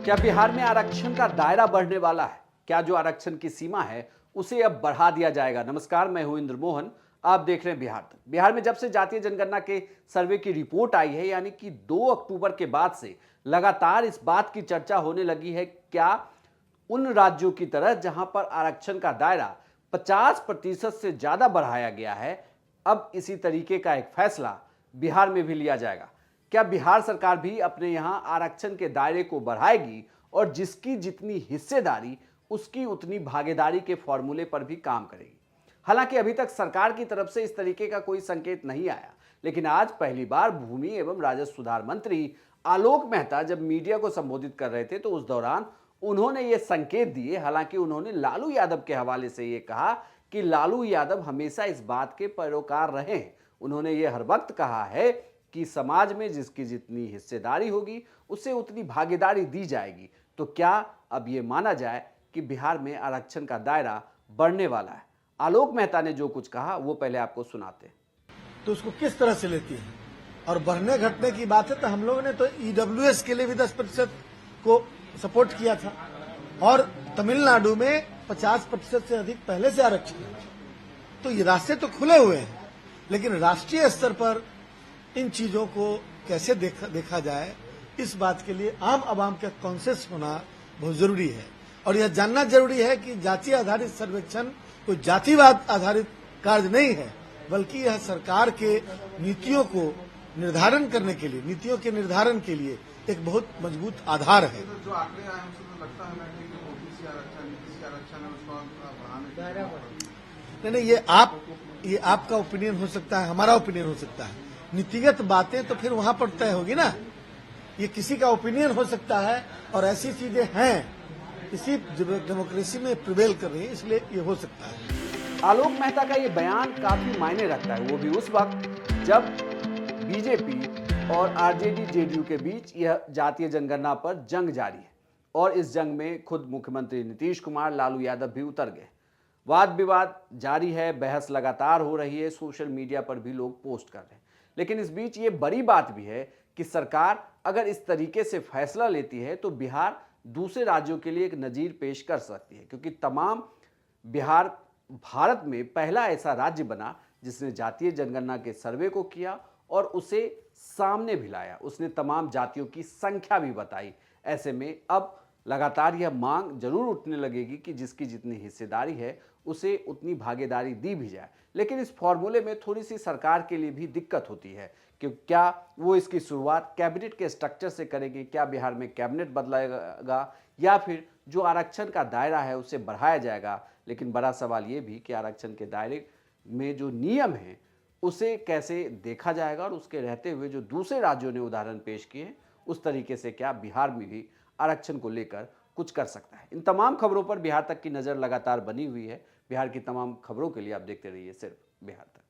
क्या बिहार में आरक्षण का दायरा बढ़ने वाला है? क्या जो आरक्षण की सीमा है उसे अब बढ़ा दिया जाएगा? नमस्कार, मैं हूं इंद्र मोहन। आप देख रहे हैं बिहार तक। बिहार में जब से जातीय जनगणना के सर्वे की रिपोर्ट आई है, यानी कि 2 अक्टूबर के बाद से लगातार इस बात की चर्चा होने लगी है, क्या उन राज्यों की तरह जहां पर आरक्षण का दायरा 50% से ज्यादा बढ़ाया गया है, अब इसी तरीके का एक फैसला बिहार में भी लिया जाएगा? क्या बिहार सरकार भी अपने यहां आरक्षण के दायरे को बढ़ाएगी और जिसकी जितनी हिस्सेदारी उसकी उतनी भागीदारी के फॉर्मूले पर भी काम करेगी? हालांकि अभी तक सरकार की तरफ से इस तरीके का कोई संकेत नहीं आया, लेकिन आज पहली बार भूमि एवं राजस्व सुधार मंत्री आलोक मेहता जब मीडिया को संबोधित कर रहे थे तो उस दौरान उन्होंने ये संकेत दिए। हालांकि उन्होंने लालू यादव के हवाले से ये कहा कि लालू यादव हमेशा इस बात के पैरोकार रहे हैं। उन्होंने ये हर वक्त कहा है कि समाज में जिसकी जितनी हिस्सेदारी होगी उसे उतनी भागीदारी दी जाएगी। तो क्या अब ये माना जाए कि बिहार में आरक्षण का दायरा बढ़ने वाला है? आलोक मेहता ने जो कुछ कहा वो पहले आपको सुनाते हैं। तो उसको किस तरह से लेती है? और बढ़ने घटने की बात है तो हम लोगों ने तो ईडब्ल्यूएस के लिए भी 10% को सपोर्ट किया था और तमिलनाडु में 50% से अधिक पहले से आरक्षण है। तो ये रास्ते तो खुले हुए हैं, लेकिन राष्ट्रीय स्तर पर इन चीजों को कैसे देखा जाए, इस बात के लिए आम आवाम का कॉन्सेंस होना बहुत जरूरी है। और यह जानना जरूरी है कि जाति आधारित सर्वेक्षण कोई जातिवाद आधारित कार्य नहीं है, बल्कि यह सरकार के नीतियों को निर्धारण करने के लिए, नीतियों के निर्धारण के लिए एक बहुत मजबूत आधार है। जो आंकड़े आए हमसे तो लगता है कि ओबीसी आरक्षण, एससी आरक्षण है उसको बढ़ाने नहीं, ये आपका ओपिनियन हो सकता है, हमारा ओपिनियन हो सकता है। नीतिगत बातें तो फिर वहां पर तय होगी ना। ये किसी का ओपिनियन हो सकता है और ऐसी चीजें हैं, इसी डेमोक्रेसी में प्रिवेल कर रही है, इसलिए ये हो सकता है। आलोक मेहता का ये बयान काफी मायने रखता है, वो भी उस वक्त जब बीजेपी और आरजेडी जेडीयू के बीच यह जातीय जनगणना पर जंग जारी है और इस जंग में खुद मुख्यमंत्री नीतीश कुमार, लालू यादव भी उतर गए। वाद विवाद जारी है, बहस लगातार हो रही है, सोशल मीडिया पर भी लोग पोस्ट कर रहे हैं। लेकिन इस बीच ये बड़ी बात भी है कि सरकार अगर इस तरीके से फैसला लेती है तो बिहार दूसरे राज्यों के लिए एक नजीर पेश कर सकती है, क्योंकि बिहार भारत में पहला ऐसा राज्य बना जिसने जातीय जनगणना के सर्वे को किया और उसे सामने भी लाया। उसने तमाम जातियों की संख्या भी बताई। ऐसे में अब लगातार यह मांग जरूर उठने लगेगी कि जिसकी जितनी हिस्सेदारी है उसे उतनी भागीदारी दी भी जाए। लेकिन इस फॉर्मूले में थोड़ी सी सरकार के लिए भी दिक्कत होती है कि क्या वो इसकी शुरुआत कैबिनेट के स्ट्रक्चर से करेंगे, क्या बिहार में कैबिनेट बदलाएगा या फिर जो आरक्षण का दायरा है उसे बढ़ाया जाएगा। लेकिन बड़ा सवाल ये भी कि आरक्षण के दायरे में जो नियम है उसे कैसे देखा जाएगा और उसके रहते हुए जो दूसरे राज्यों ने उदाहरण पेश किए हैं उस तरीके से क्या बिहार में भी आरक्षण को लेकर कुछ कर सकता है। इन तमाम खबरों पर बिहार तक की नज़र लगातार बनी हुई है। बिहार की तमाम खबरों के लिए आप देखते रहिए सिर्फ बिहार तक।